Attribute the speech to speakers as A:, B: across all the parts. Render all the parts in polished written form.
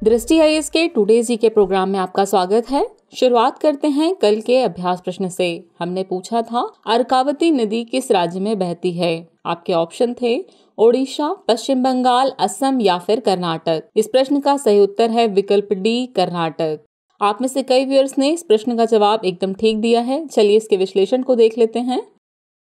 A: दृष्टि आईएएस के टुडे जी के प्रोग्राम में आपका स्वागत है। शुरुआत करते हैं कल के अभ्यास प्रश्न से। हमने पूछा था अर्कावती नदी किस राज्य में बहती है। आपके ऑप्शन थे ओडिशा, पश्चिम बंगाल, असम या फिर कर्नाटक। इस प्रश्न का सही उत्तर है विकल्प डी, कर्नाटक। आप में से कई व्यूअर्स ने इस प्रश्न का जवाब एकदम ठीक दिया है। चलिए इसके विश्लेषण को देख लेते हैं।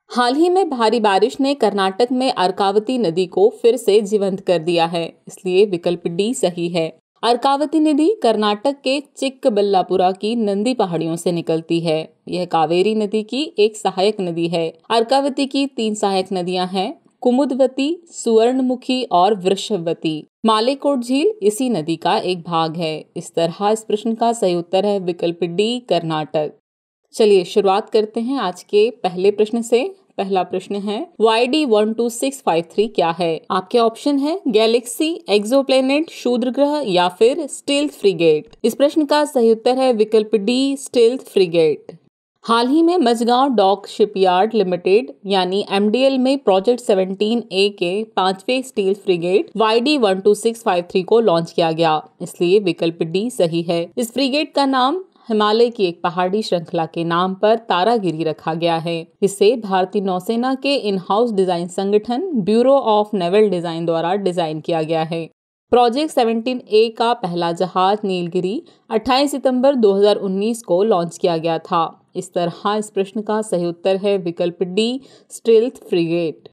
A: हाल ही में भारी बारिश ने कर्नाटक में अर्कावती नदी को फिर से जीवंत कर दिया है, इसलिए विकल्प डी सही है। अर्कावती नदी कर्नाटक के चिक्कबल्लापुरा की नंदी पहाड़ियों से निकलती है। यह कावेरी नदी की एक सहायक नदी है। अर्कावती की 3 सहायक नदियां हैं, कुमुदवती, सुवर्णमुखी और वृषभवती। मालेकोट झील इसी नदी का एक भाग है। इस तरह इस प्रश्न का सही उत्तर है विकल्प डी, कर्नाटक। चलिए शुरुआत करते हैं आज के पहले प्रश्न से। पहला प्रश्न है YD12653 क्या है। आपके ऑप्शन है गैलेक्सी, एक्सोप्लैनेट, क्षुद्र ग्रह या फिर स्टील्थ फ्रिगेट। इस प्रश्न का सही उत्तर है विकल्प डी, स्टील्थ फ्रिगेट। हाल ही में मझगांव डॉक शिपयार्ड लिमिटेड यानी MDL में प्रोजेक्ट 17A के 5वें स्टील फ्रिगेट YD12653 को लॉन्च किया गया, इसलिए विकल्प डी सही है। इस फ्रिगेट का नाम हिमालय की एक पहाड़ी श्रृंखला के नाम पर तारागिरी रखा गया है। इसे भारतीय नौसेना के इन हाउस डिजाइन संगठन ब्यूरो ऑफ नेवल डिजाइन द्वारा डिजाइन किया गया है। प्रोजेक्ट 17A का पहला जहाज नीलगिरी 28 सितंबर 2019 को लॉन्च किया गया था। इस तरह इस प्रश्न का सही उत्तर है विकल्प डी, स्टील्थ फ्रिगेट।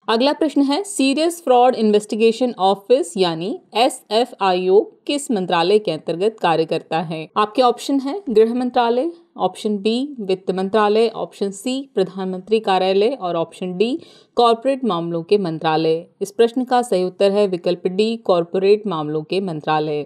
A: अगला प्रश्न है सीरियस फ्रॉड इन्वेस्टिगेशन ऑफिस यानी SFIO किस मंत्रालय के अंतर्गत कार्य करता है। आपके ऑप्शन है गृह मंत्रालय, ऑप्शन बी वित्त मंत्रालय, ऑप्शन सी प्रधानमंत्री कार्यालय और ऑप्शन डी कॉर्पोरेट मामलों के मंत्रालय। इस प्रश्न का सही उत्तर है विकल्प डी, कॉर्पोरेट मामलों के मंत्रालय।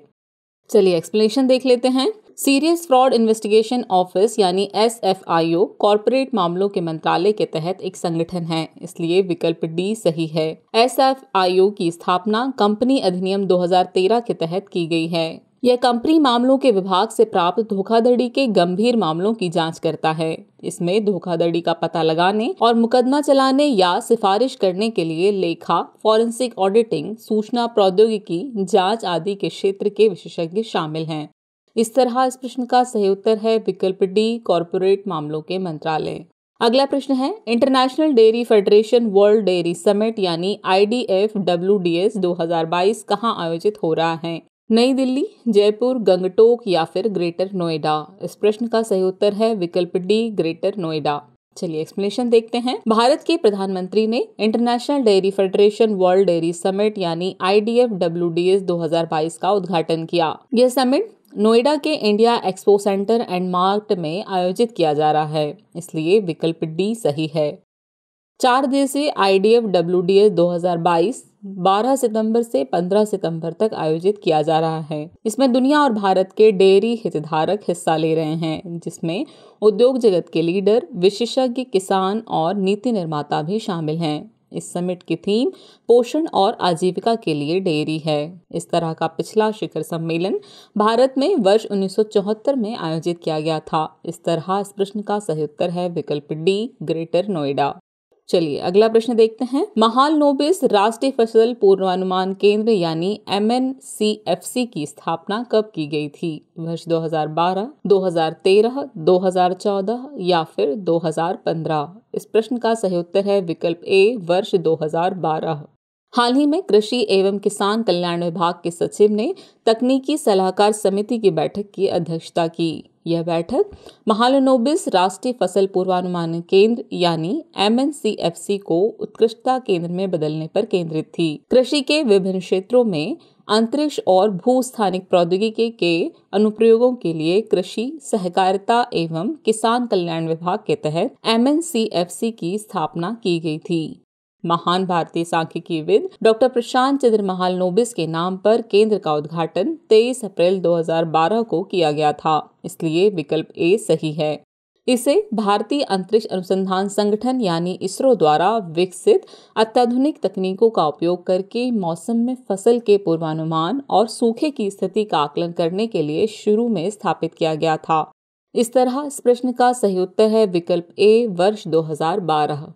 A: चलिए एक्सप्लेनेशन देख लेते हैं। सीरियस फ्रॉड इन्वेस्टिगेशन ऑफिस यानी SFIO कॉर्पोरेट मामलों के मंत्रालय के तहत एक संगठन है, इसलिए विकल्प डी सही है। SFIO की स्थापना कंपनी अधिनियम 2013 के तहत की गई है। यह कंपनी मामलों के विभाग से प्राप्त धोखाधड़ी के गंभीर मामलों की जांच करता है। इसमें धोखाधड़ी का पता लगाने और मुकदमा चलाने या सिफारिश करने के लिए लेखा, फॉरेंसिक ऑडिटिंग, सूचना प्रौद्योगिकी, जांच आदि के क्षेत्र के विशेषज्ञ शामिल हैं। इस तरह इस प्रश्न का सही उत्तर है विकल्प डी, कॉर्पोरेट मामलों के मंत्रालय। अगला प्रश्न है international dairy federation world dairy summit यानी IDFWDS 2022 कहाँ आयोजित हो रहा है। नई दिल्ली, जयपुर, गंगटोक या फिर ग्रेटर नोएडा। इस प्रश्न का सही उत्तर है विकल्प डी, ग्रेटर नोएडा। चलिए एक्सप्लेनेशन देखते हैं। भारत के प्रधानमंत्री ने international dairy federation world dairy summit यानी IDFWDS 2022 का उद्घाटन किया। यह समिट नोएडा के India expo centre and mart में आयोजित किया जा रहा है, इसलिए विकल्प डी सही है। 4 दिवसीय IDFWDS 2022 12 सितंबर से 15 सितंबर तक आयोजित किया जा रहा है। इसमें दुनिया और भारत के डेयरी हितधारक हिस्सा ले रहे हैं, जिसमें उद्योग जगत के लीडर, विशेषज्ञ, किसान और नीति निर्माता भी शामिल हैं। इस समिट की थीम पोषण और आजीविका के लिए डेयरी है। इस तरह का पिछला शिखर सम्मेलन भारत में वर्ष 1974 में आयोजित किया गया था। इस तरह इस प्रश्न का सही उत्तर है विकल्प डी, ग्रेटर नोएडा। चलिए अगला प्रश्न देखते हैं। महालनोबिस राष्ट्रीय फसल पूर्वानुमान केंद्र यानी MNCFC की स्थापना कब की गई थी। वर्ष 2012, 2013, 2014 या फिर 2015। इस प्रश्न का सही उत्तर है विकल्प ए, वर्ष 2012। हाल ही में कृषि एवं किसान कल्याण विभाग के सचिव ने तकनीकी सलाहकार समिति की बैठक की अध्यक्षता की। यह बैठक महालनोबिस राष्ट्रीय फसल पूर्वानुमान केंद्र यानी MNCFC को उत्कृष्टता केंद्र में बदलने पर केंद्रित थी। कृषि के विभिन्न क्षेत्रों में अंतरिक्ष और भूस्थानिक प्रौद्योगिकी के अनुप्रयोगों के लिए कृषि सहकारिता एवं किसान कल्याण विभाग के तहत MNCFC की स्थापना की गई थी। महान भारतीय सांख्यिकीविद डॉक्टर प्रशांत चंद्र महालनोबिस के नाम पर केंद्र का उद्घाटन 23 अप्रैल 2012 को किया गया था, इसलिए विकल्प ए सही है। इसे भारतीय अंतरिक्ष अनुसंधान संगठन यानी ISRO द्वारा विकसित अत्याधुनिक तकनीकों का उपयोग करके मौसम में फसल के पूर्वानुमान और सूखे की स्थिति का आकलन करने के लिए शुरू में स्थापित किया गया था। इस तरह इस प्रश्न का सही उत्तर है विकल्प ए, वर्ष 2012।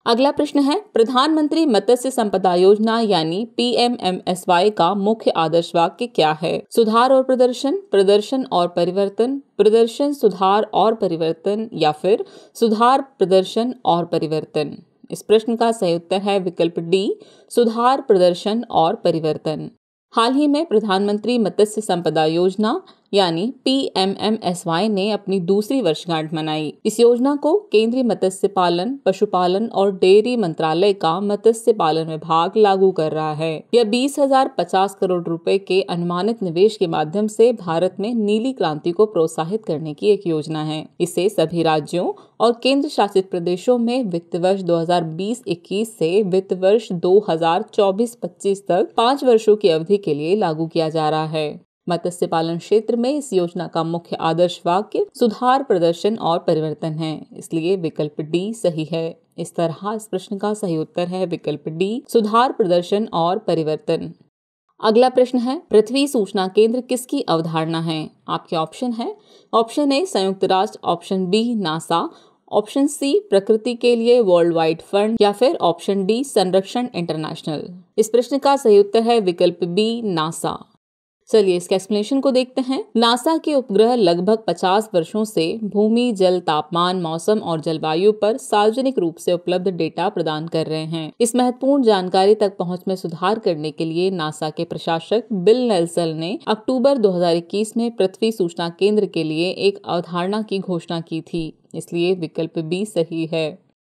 A: अगला प्रश्न है, प्रधानमंत्री मत्स्य संपदा योजना यानी PMMSY का मुख्य आदर्श वाक्य क्या है? सुधार और प्रदर्शन, प्रदर्शन और परिवर्तन, प्रदर्शन सुधार और परिवर्तन या फिर सुधार प्रदर्शन और परिवर्तन। इस प्रश्न का सही उत्तर है विकल्प डी, सुधार प्रदर्शन और परिवर्तन। हाल ही में प्रधानमंत्री मत्स्य संपदा योजना यानी PMMSY ने अपनी दूसरी वर्षगांठ मनाई। इस योजना को केंद्रीय मत्स्य पालन, पशुपालन और डेयरी मंत्रालय का मत्स्य पालन विभाग लागू कर रहा है। यह 20,050 करोड़ रुपए के अनुमानित निवेश के माध्यम से भारत में नीली क्रांति को प्रोत्साहित करने की एक योजना है। इसे सभी राज्यों और केंद्र शासित प्रदेशों में वित्त वर्ष 2020-21 से वित्त वर्ष 2024-25 तक 5 वर्षों की अवधि के लिए लागू किया जा रहा है। मत्स्य पालन क्षेत्र में इस योजना का मुख्य आदर्श वाक्य सुधार, प्रदर्शन और परिवर्तन है, इसलिए विकल्प डी सही है। इस तरह इस प्रश्न का सही उत्तर है विकल्प डी, सुधार, प्रदर्शन और परिवर्तन। अगला प्रश्न है, पृथ्वी सूचना केंद्र किसकी अवधारणा है? आपके ऑप्शन है, ऑप्शन ए संयुक्त राष्ट्र, option B NASA, option C प्रकृति के लिए वर्ल्ड वाइड फंड या फिर ऑप्शन डी संरक्षण इंटरनेशनल। इस प्रश्न का सही उत्तर है विकल्प बी नासा। चलिए इसके एक्सप्लेनेशन को देखते हैं। नासा के उपग्रह लगभग 50 वर्षों से भूमि, जल, तापमान, मौसम और जलवायु पर सार्वजनिक रूप से उपलब्ध डेटा प्रदान कर रहे हैं। इस महत्वपूर्ण जानकारी तक पहुंच में सुधार करने के लिए नासा के प्रशासक बिल नेल्सन ने अक्टूबर 2021 में पृथ्वी सूचना केंद्र के लिए एक अवधारणा की घोषणा की थी, इसलिए विकल्प बी सही है।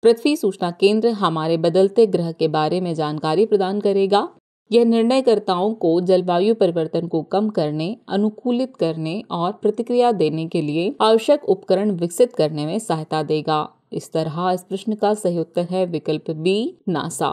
A: पृथ्वी सूचना केंद्र हमारे बदलते ग्रह के बारे में जानकारी प्रदान करेगा। यह निर्णयकर्ताओं को जलवायु परिवर्तन को कम करने, अनुकूलित करने और प्रतिक्रिया देने के लिए आवश्यक उपकरण विकसित करने में सहायता देगा। इस तरह इस प्रश्न का सही उत्तर है विकल्प बी नासा।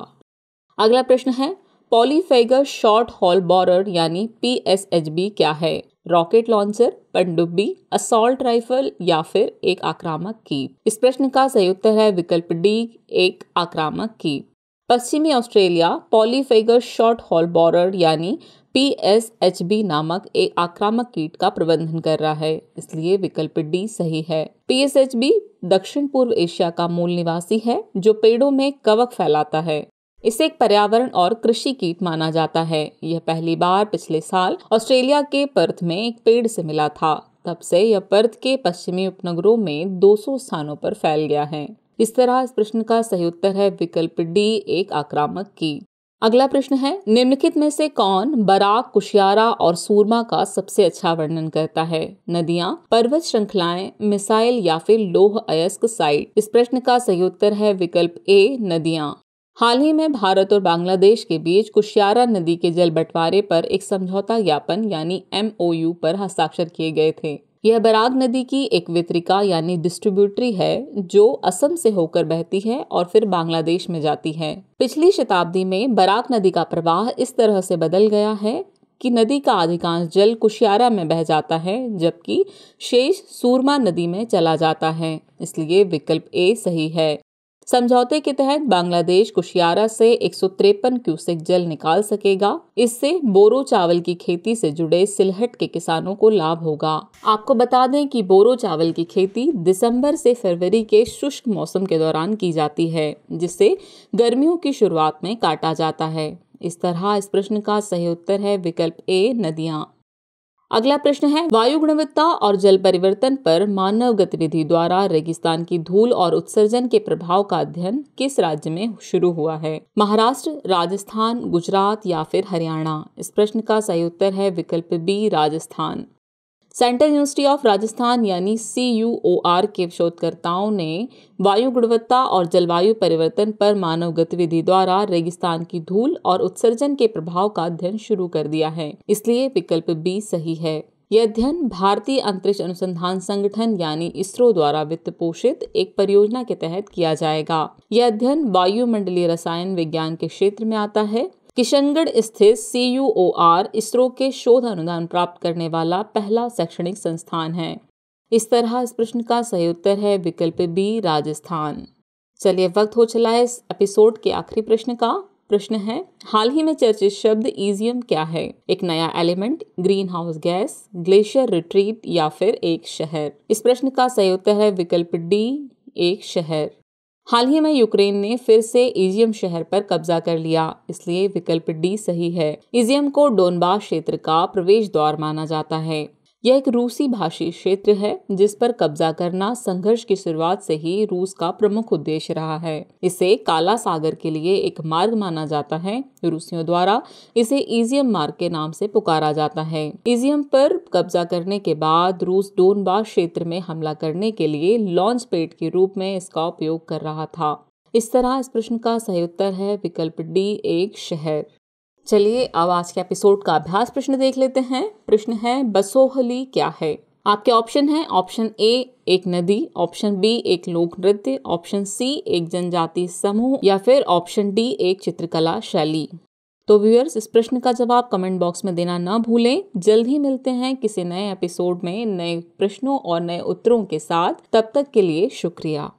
A: अगला प्रश्न है, पॉलीफेगर शॉर्ट हॉल बोरर यानी PSHB क्या है? रॉकेट लॉन्चर, पनडुब्बी, असॉल्ट राइफल या फिर एक आक्रामक कीप। इस प्रश्न का सही उत्तर है विकल्प डी, एक आक्रामक कीप। पश्चिमी ऑस्ट्रेलिया पॉलीफेगर शॉर्ट हॉल बोरर यानी PSHB नामक एक आक्रामक कीट का प्रबंधन कर रहा है, इसलिए विकल्प डी सही है। PSHB दक्षिण पूर्व एशिया का मूल निवासी है जो पेड़ों में कवक फैलाता है। इसे एक पर्यावरण और कृषि कीट माना जाता है। यह पहली बार पिछले साल ऑस्ट्रेलिया के पर्थ में एक पेड़ से मिला था। तब से यह पर्थ के पश्चिमी उपनगरों में 200 स्थानों पर फैल गया है। इस तरह इस प्रश्न का सही उत्तर है विकल्प डी, एक आक्रामक कीट। अगला प्रश्न है, निम्नलिखित में से कौन बराक, कुशियारा और सूरमा का सबसे अच्छा वर्णन करता है? नदियां, पर्वत श्रृंखलाएं, मिसाइल या फिर लौह अयस्क साइट। इस प्रश्न का सही उत्तर है विकल्प ए, नदियां। हाल ही में भारत और बांग्लादेश के बीच कुशियारा नदी के जल बंटवारे पर एक समझौता ज्ञापन यानी MOU पर हस्ताक्षर किए गए थे। यह बराक नदी की एक वितरिका यानी डिस्ट्रीब्यूटरी है जो असम से होकर बहती है और फिर बांग्लादेश में जाती है। पिछली शताब्दी में बराक नदी का प्रवाह इस तरह से बदल गया है कि नदी का अधिकांश जल कुशियारा में बह जाता है जबकि शेष सूरमा नदी में चला जाता है, इसलिए विकल्प ए सही है। समझौते के तहत बांग्लादेश कुशियारा से 153 क्यूसेक जल निकाल सकेगा। इससे बोरो चावल की खेती से जुड़े सिलहट के किसानों को लाभ होगा। आपको बता दें कि बोरो चावल की खेती दिसंबर से फरवरी के शुष्क मौसम के दौरान की जाती है, जिसे गर्मियों की शुरुआत में काटा जाता है। इस तरह इस प्रश्न का सही उत्तर है विकल्प ए, नदियां। अगला प्रश्न है, वायु गुणवत्ता और जल परिवर्तन पर मानव गतिविधि द्वारा रेगिस्तान की धूल और उत्सर्जन के प्रभाव का अध्ययन किस राज्य में शुरू हुआ है? महाराष्ट्र, राजस्थान, गुजरात या फिर हरियाणा। इस प्रश्न का सही उत्तर है विकल्प B, Rajasthan. Central university of Rajasthan यानी CUOR के शोधकर्ताओं ने वायु गुणवत्ता और जलवायु परिवर्तन पर मानव गतिविधि द्वारा रेगिस्तान की धूल और उत्सर्जन के प्रभाव का अध्ययन शुरू कर दिया है, इसलिए विकल्प बी सही है। यह अध्ययन भारतीय अंतरिक्ष अनुसंधान संगठन यानी ISRO द्वारा वित्त पोषित एक परियोजना के तहत किया जाएगा। यह अध्ययन वायुमंडलीय रसायन विज्ञान के क्षेत्र में आता है। किशनगढ़ स्थित CUOR ISRO के शोध अनुदान प्राप्त करने वाला पहला शैक्षणिक संस्थान है। इस तरह इस प्रश्न का सही उत्तर है विकल्प बी, राजस्थान। चलिए वक्त हो चला है इस एपिसोड के आखिरी प्रश्न का। प्रश्न है, हाल ही में चर्चित शब्द ईजियम क्या है? एक नया element, green house gas, glacier retreat या फिर एक शहर। इस प्रश्न का सही उत्तर है विकल्प डी, एक शहर। हाल ही में यूक्रेन ने फिर से इजियम शहर पर कब्जा कर लिया, इसलिए विकल्प डी सही है। इजियम को डोनबास क्षेत्र का प्रवेश द्वार माना जाता है। यह एक रूसी भाषी क्षेत्र है जिस पर कब्जा करना संघर्ष की शुरुआत से ही रूस का प्रमुख उद्देश्य रहा है। इसे काला सागर के लिए एक मार्ग माना जाता है। रूसियों द्वारा इसे इजियम मार्ग के नाम से पुकारा जाता है। इजियम पर कब्जा करने के बाद रूस डोनबास क्षेत्र में हमला करने के लिए लॉन्च पैड के रूप में इसका उपयोग कर रहा था। इस तरह इस प्रश्न का सही उत्तर है विकल्प डी, एक शहर। चलिए अब आज के एपिसोड का अभ्यास प्रश्न देख लेते हैं। प्रश्न है, बसोहली क्या है? आपके ऑप्शन है, ऑप्शन ए एक नदी, ऑप्शन बी एक लोक नृत्य, ऑप्शन सी एक जनजाति समूह या फिर ऑप्शन डी एक चित्रकला शैली। तो व्यूअर्स, इस प्रश्न का जवाब कमेंट बॉक्स में देना ना भूलें। जल्द ही मिलते हैं किसी नए एपिसोड में नए प्रश्नों और नए उत्तरों के साथ। तब तक के लिए शुक्रिया।